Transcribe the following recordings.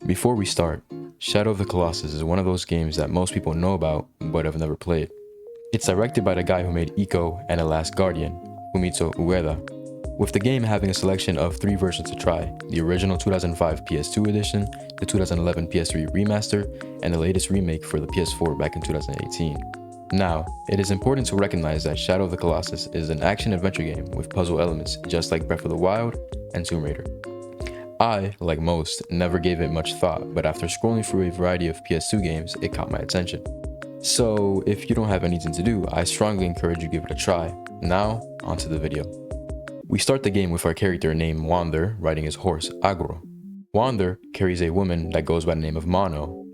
Before we start, Shadow of the Colossus is one of those games that most people know about but have never played. It's directed by the guy who made Ico and The Last Guardian, Fumito Ueda, with the game having a selection of 3 versions to try: the original 2005 PS2 edition, the 2011 PS3 remaster, and the latest remake for the PS4 back in 2018. Now, it is important to recognize that Shadow of the Colossus is an action-adventure game with puzzle elements just like Breath of the Wild and Tomb Raider. I, like most, never gave it much thought, but after scrolling through a variety of PS2 games, it caught my attention. So, if you don't have anything to do, I strongly encourage you to give it a try. Now, onto the video. We start the game with our character named Wander riding his horse, Agro. Wander carries a woman that goes by the name of Mono.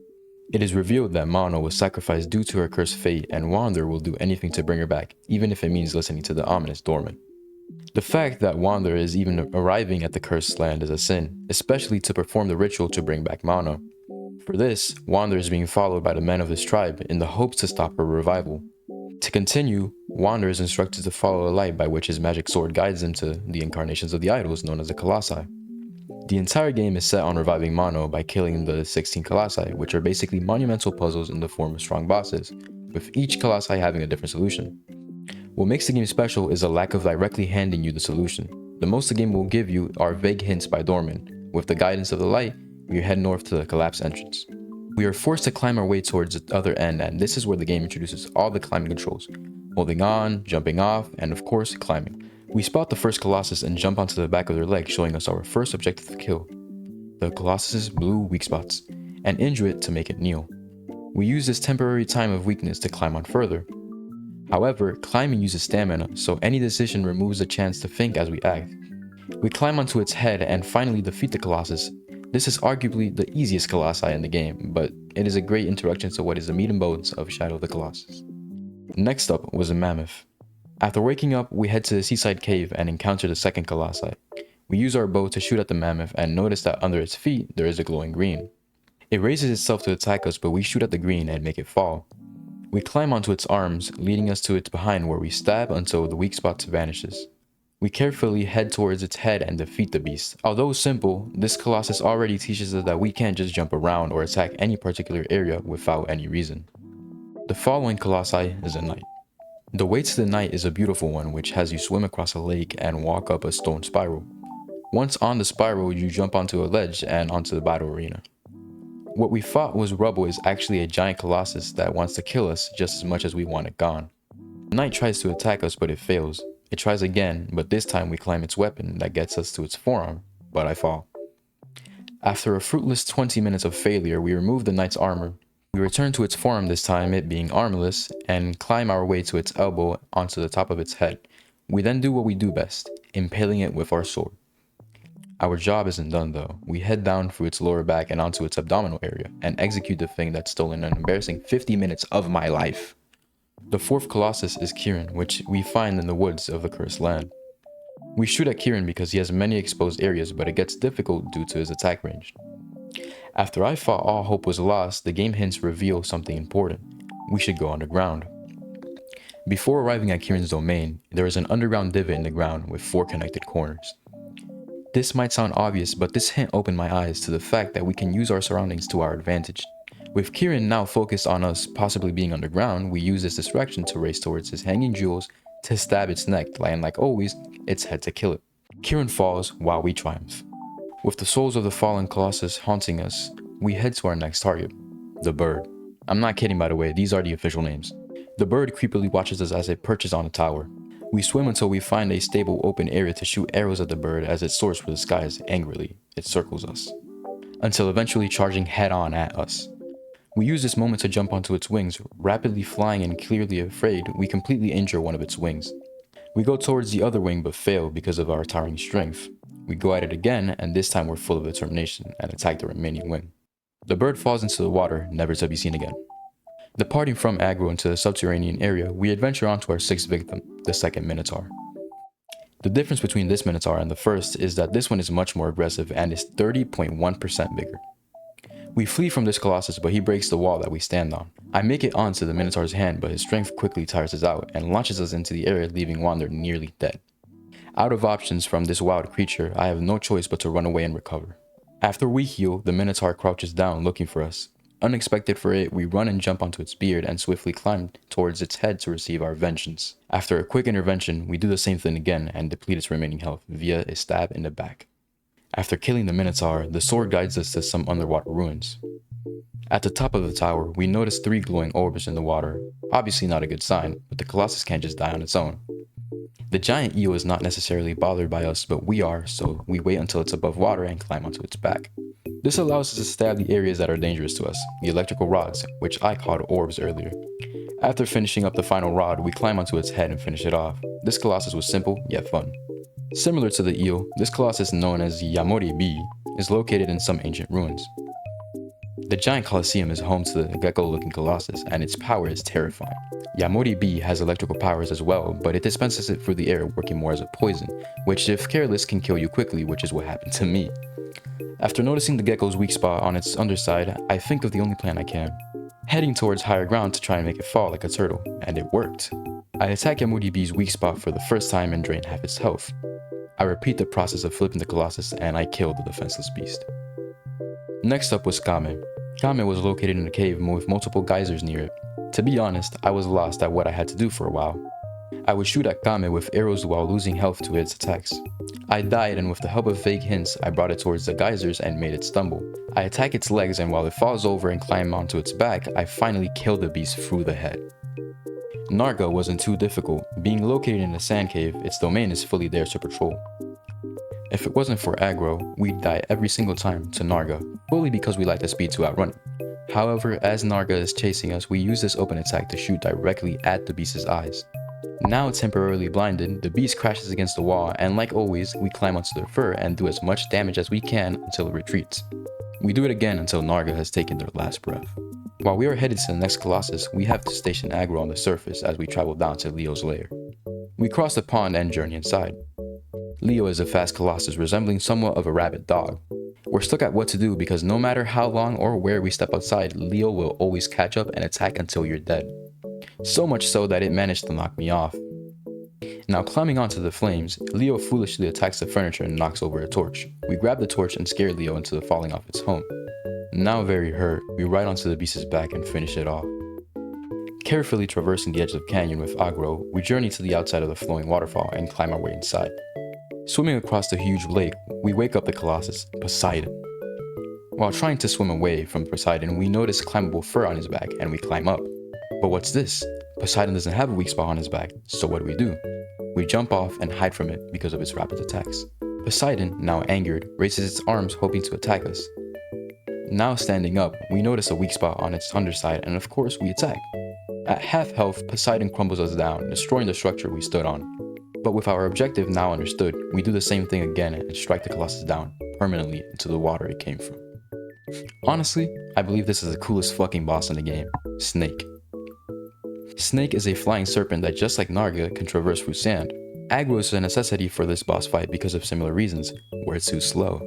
It is revealed that Mono was sacrificed due to her cursed fate, and Wander will do anything to bring her back, even if it means listening to the ominous Dorman. The fact that Wander is even arriving at the cursed land is a sin, especially to perform the ritual to bring back Mono. For this, Wander is being followed by the men of his tribe in the hopes to stop her revival. To continue, Wander is instructed to follow a light by which his magic sword guides him to the incarnations of the idols known as the Colossi. The entire game is set on reviving Mono by killing the 16 Colossi, which are basically monumental puzzles in the form of strong bosses, with each Colossi having a different solution. What makes the game special is a lack of directly handing you the solution. The most the game will give you are vague hints by Dorman. With the guidance of the light, we head north to the collapse entrance. We are forced to climb our way towards the other end, and this is where the game introduces all the climbing controls: holding on, jumping off, and of course, climbing. We spot the first Colossus and jump onto the back of their leg, showing us our first objective to kill: the Colossus's blue weak spots, and injure it to make it kneel. We use this temporary time of weakness to climb on further. However, climbing uses stamina, so any decision removes the chance to think as we act. We climb onto its head and finally defeat the Colossus. This is arguably the easiest Colossi in the game, but it is a great introduction to what is the meat and bones of Shadow of the Colossus. Next up was a Mammoth. After waking up, we head to the seaside cave and encounter the second Colossi. We use our bow to shoot at the Mammoth and notice that under its feet there is a glowing green. It raises itself to attack us, but we shoot at the green and make it fall. We climb onto its arms, leading us to its behind where we stab until the weak spot vanishes. We carefully head towards its head and defeat the beast. Although simple, this Colossus already teaches us that we can't just jump around or attack any particular area without any reason. The following Colossi is a knight. The way to the knight is a beautiful one, which has you swim across a lake and walk up a stone spiral. Once on the spiral, you jump onto a ledge and onto the battle arena. What we thought was rubble is actually a giant Colossus that wants to kill us just as much as we want it gone. The knight tries to attack us, but it fails. It tries again, but this time we climb its weapon that gets us to its forearm, but I fall. After a fruitless 20 minutes of failure, we remove the knight's armor. We return to its forearm this time, it being armorless, and climb our way to its elbow onto the top of its head. We then do what we do best, impaling it with our sword. Our job isn't done though. We head down through its lower back and onto its abdominal area, and execute the thing that's stolen an embarrassing 50 minutes of my life. The fourth Colossus is Kirin, which we find in the woods of the cursed land. We shoot at Kirin because he has many exposed areas, but it gets difficult due to his attack range. After I thought all hope was lost, the game hints reveal something important. We should go underground. Before arriving at Kirin's domain, there is an underground divot in the ground with 4 connected corners. This might sound obvious, but this hint opened my eyes to the fact that we can use our surroundings to our advantage. With Kirin now focused on us possibly being underground, we use this distraction to race towards his hanging jewels to stab its neck, and like always, its head to kill it. Kirin falls while we triumph. With the souls of the fallen Colossus haunting us, we head to our next target, the bird. I'm not kidding, by the way, these are the official names. The bird creepily watches us as it perches on a tower. We swim until we find a stable open area to shoot arrows at the bird as it soars for the skies angrily. It circles us, until eventually charging head on at us. We use this moment to jump onto its wings. Rapidly flying and clearly afraid, we completely injure one of its wings. We go towards the other wing but fail because of our towering strength. We go at it again, and this time we're full of determination and attack the remaining wing. The bird falls into the water, never to be seen again. Departing from Agro into the subterranean area, we adventure onto our 6th victim, the second Minotaur. The difference between this Minotaur and the first is that this one is much more aggressive and is 30.1% bigger. We flee from this Colossus, but he breaks the wall that we stand on. I make it onto the Minotaur's hand, but his strength quickly tires us out and launches us into the air, leaving Wander nearly dead. Out of options from this wild creature, I have no choice but to run away and recover. After we heal, the Minotaur crouches down looking for us. Unexpected for it, we run and jump onto its beard and swiftly climb towards its head to receive our vengeance. After a quick intervention, we do the same thing again and deplete its remaining health via a stab in the back. After killing the Minotaur, the sword guides us to some underwater ruins. At the top of the tower, we notice 3 glowing orbs in the water. Obviously not a good sign, but the Colossus can't just die on its own. The giant eel is not necessarily bothered by us, but we are, so we wait until it's above water and climb onto its back. This allows us to stab the areas that are dangerous to us, the electrical rods, which I called orbs earlier. After finishing up the final rod, we climb onto its head and finish it off. This Colossus was simple, yet fun. Similar to the eel, this Colossus, known as Yamori B, is located in some ancient ruins. The giant Colosseum is home to the gecko-looking Colossus, and its power is terrifying. Yamori B has electrical powers as well, but it dispenses it through the air, working more as a poison, which if careless can kill you quickly, which is what happened to me. After noticing the gecko's weak spot on its underside, I think of the only plan I can. Heading towards higher ground to try and make it fall like a turtle, and it worked. I attack Yamori B's weak spot for the first time and drain half its health. I repeat the process of flipping the Colossus and I kill the defenseless beast. Next up was Kame. Kame was located in a cave with multiple geysers near it. To be honest, I was lost at what I had to do for a while. I would shoot at Kame with arrows while losing health to its attacks. I died, and with the help of vague hints, I brought it towards the geysers and made it stumble. I attack its legs, and while it falls over and climb onto its back, I finally kill the beast through the head. Narga wasn't too difficult. Being located in a sand cave, its domain is fully there to patrol. If it wasn't for aggro, we'd die every single time to Narga, fully because we like the speed to outrun it. However, as Narga is chasing us, we use this open attack to shoot directly at the beast's eyes. Now temporarily blinded, the beast crashes against the wall, and like always, we climb onto their fur and do as much damage as we can until it retreats. We do it again until Narga has taken their last breath. While we are headed to the next Colossus, we have to station aggro on the surface as we travel down to Leo's lair. We cross the pond and journey inside. Leo is a fast Colossus resembling somewhat of a rabid dog. We're stuck at what to do because no matter how long or where we step outside, Leo will always catch up and attack until you're dead. So much so that it managed to knock me off. Now climbing onto the flames, Leo foolishly attacks the furniture and knocks over a torch. We grab the torch and scare Leo into falling off its home. Now very hurt, we ride onto the beast's back and finish it off. Carefully traversing the edge of the canyon with aggro, we journey to the outside of the flowing waterfall and climb our way inside. Swimming across the huge lake, we wake up the Colossus, Poseidon. While trying to swim away from Poseidon, we notice climbable fur on his back and we climb up. But what's this? Poseidon doesn't have a weak spot on his back, so what do? We jump off and hide from it because of its rapid attacks. Poseidon, now angered, raises its arms hoping to attack us. Now standing up, we notice a weak spot on its underside and of course we attack. At half health, Poseidon crumbles us down, destroying the structure we stood on. But with our objective now understood, we do the same thing again and strike the Colossus down, permanently into the water it came from. Honestly, I believe this is the coolest fucking boss in the game, Snake. Snake is a flying serpent that, just like Narga, can traverse through sand. Aggro is a necessity for this boss fight because of similar reasons, where it's too slow.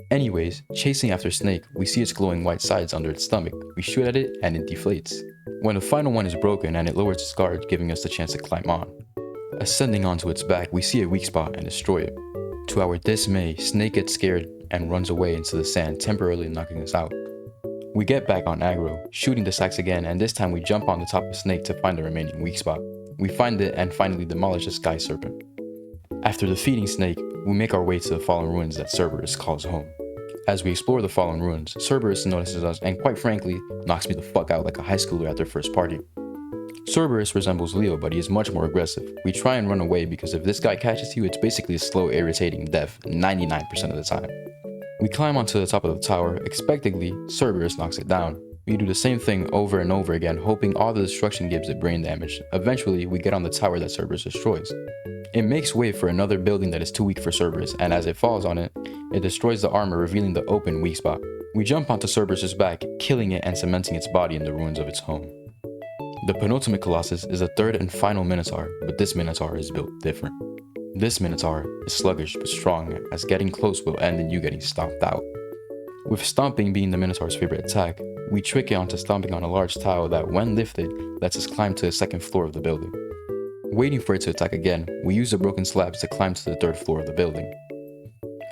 Anyways, chasing after Snake, we see its glowing white sides under its stomach. We shoot at it and it deflates. When the final one is broken and it lowers its guard, giving us the chance to climb on. Ascending onto its back, we see a weak spot and destroy it. To our dismay, Snake gets scared and runs away into the sand, temporarily knocking us out. We get back on aggro, shooting the sacks again, and this time we jump on the top of Snake to find the remaining weak spot. We find it and finally demolish the sky serpent. After defeating Snake, we make our way to the fallen ruins that Cerberus calls home. As we explore the fallen ruins, Cerberus notices us and quite frankly, knocks me the fuck out like a high schooler at their first party. Cerberus resembles Leo, but he is much more aggressive. We try and run away because if this guy catches you, it's basically a slow, irritating death 99% of the time. We climb onto the top of the tower. Expectedly, Cerberus knocks it down. We do the same thing over and over again, hoping all the destruction gives it brain damage. Eventually, we get on the tower that Cerberus destroys. It makes way for another building that is too weak for Cerberus, and as it falls on it, it destroys the armor, revealing the open weak spot. We jump onto Cerberus's back, killing it and cementing its body in the ruins of its home. The penultimate Colossus is the third and final Minotaur, but this Minotaur is built different. This Minotaur is sluggish but strong, as getting close will end in you getting stomped out. With stomping being the Minotaur's favorite attack, we trick it onto stomping on a large tile that, when lifted, lets us climb to the second floor of the building. Waiting for it to attack again, we use the broken slabs to climb to the third floor of the building.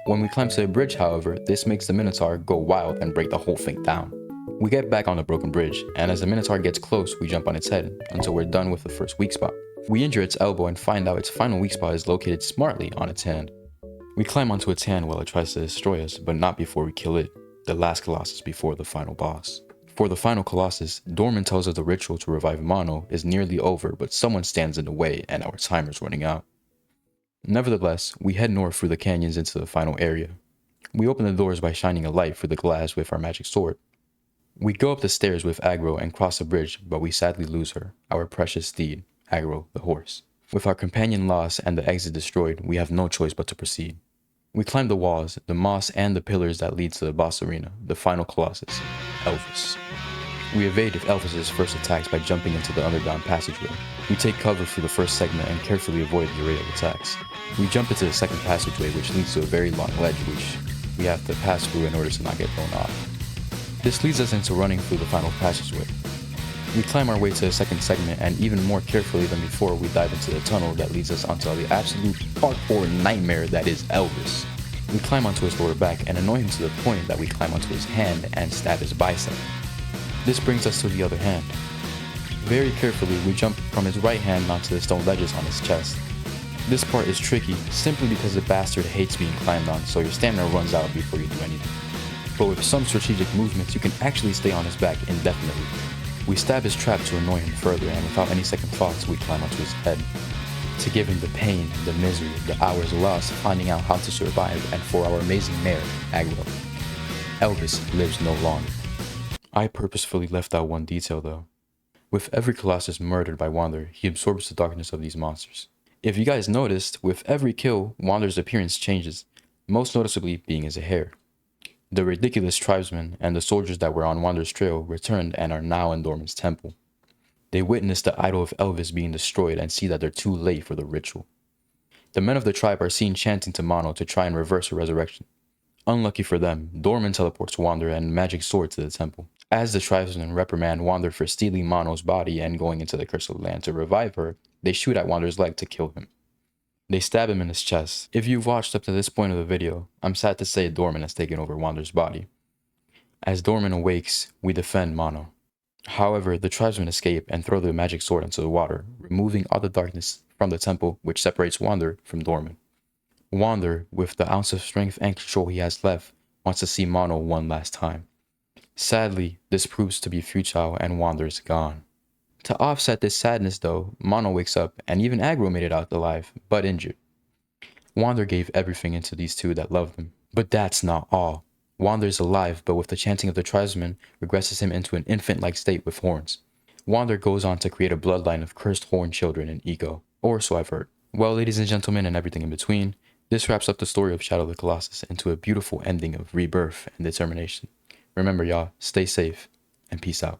When we climb to the bridge, however, this makes the Minotaur go wild and break the whole thing down. We get back on the broken bridge, and as the Minotaur gets close, we jump on its head until we're done with the first weak spot. We injure its elbow and find out its final weak spot is located smartly on its hand. We climb onto its hand while it tries to destroy us, but not before we kill it, the last Colossus before the final boss. For the final Colossus, Dorman tells us the ritual to revive Mono is nearly over, but someone stands in the way and our timer's running out. Nevertheless, we head north through the canyons into the final area. We open the doors by shining a light through the glass with our magic sword. We go up the stairs with Agro and cross the bridge, but we sadly lose her, our precious steed, Agro the horse. With our companion lost and the exit destroyed, we have no choice but to proceed. We climb the walls, the moss, and the pillars that lead to the boss arena, the final Colossus, Elvis. We evade Elvis's first attacks by jumping into the underground passageway. We take cover through the first segment and carefully avoid the array of attacks. We jump into the second passageway, which leads to a very long ledge which we have to pass through in order to not get thrown off. This leads us into running through the final passageway. We climb our way to the second segment, and even more carefully than before, we dive into the tunnel that leads us onto the absolute parkour nightmare that is Elvis. We climb onto his lower back and annoy him to the point that we climb onto his hand and stab his bicep. This brings us to the other hand. Very carefully, we jump from his right hand onto the stone ledges on his chest. This part is tricky simply because the bastard hates being climbed on, so your stamina runs out before you do anything. But with some strategic movements, you can actually stay on his back indefinitely. We stab his trap to annoy him further, and without any second thoughts, we climb onto his head. To give him the pain, the misery, the hours lost finding out how to survive, and for our amazing mare, Agro. Elvis lives no longer. I purposefully left out one detail though. With every Colossus murdered by Wander, he absorbs the darkness of these monsters. If you guys noticed, with every kill, Wander's appearance changes, most noticeably being his hair. The ridiculous tribesmen and the soldiers that were on Wander's trail returned and are now in Dorman's temple. They witness the idol of Elvis being destroyed and see that they're too late for the ritual. The men of the tribe are seen chanting to Mono to try and reverse her resurrection. Unlucky for them, Dorman teleports Wander and magic sword to the temple. As the tribesmen reprimand Wander for stealing Mono's body and going into the cursed land to revive her, they shoot at Wander's leg to kill him. They stab him in his chest. If you've watched up to this point of the video, I'm sad to say Dorman has taken over Wander's body. As Dorman awakes, we defend Mono. However, the tribesmen escape and throw the magic sword into the water, removing all the darkness from the temple which separates Wander from Dorman. Wander, with the ounce of strength and control he has left, wants to see Mono one last time. Sadly, this proves to be futile and Wander is gone. To offset this sadness though, Mono wakes up and even Agro made it out alive, but injured. Wander gave everything into these two that loved him. But that's not all. Wander is alive, but with the chanting of the tribesmen, regresses him into an infant-like state with horns. Wander goes on to create a bloodline of cursed horned children in Ego, or so I've heard. Well, ladies and gentlemen, and everything in between, this wraps up the story of Shadow of the Colossus into a beautiful ending of rebirth and determination. Remember y'all, stay safe, and peace out.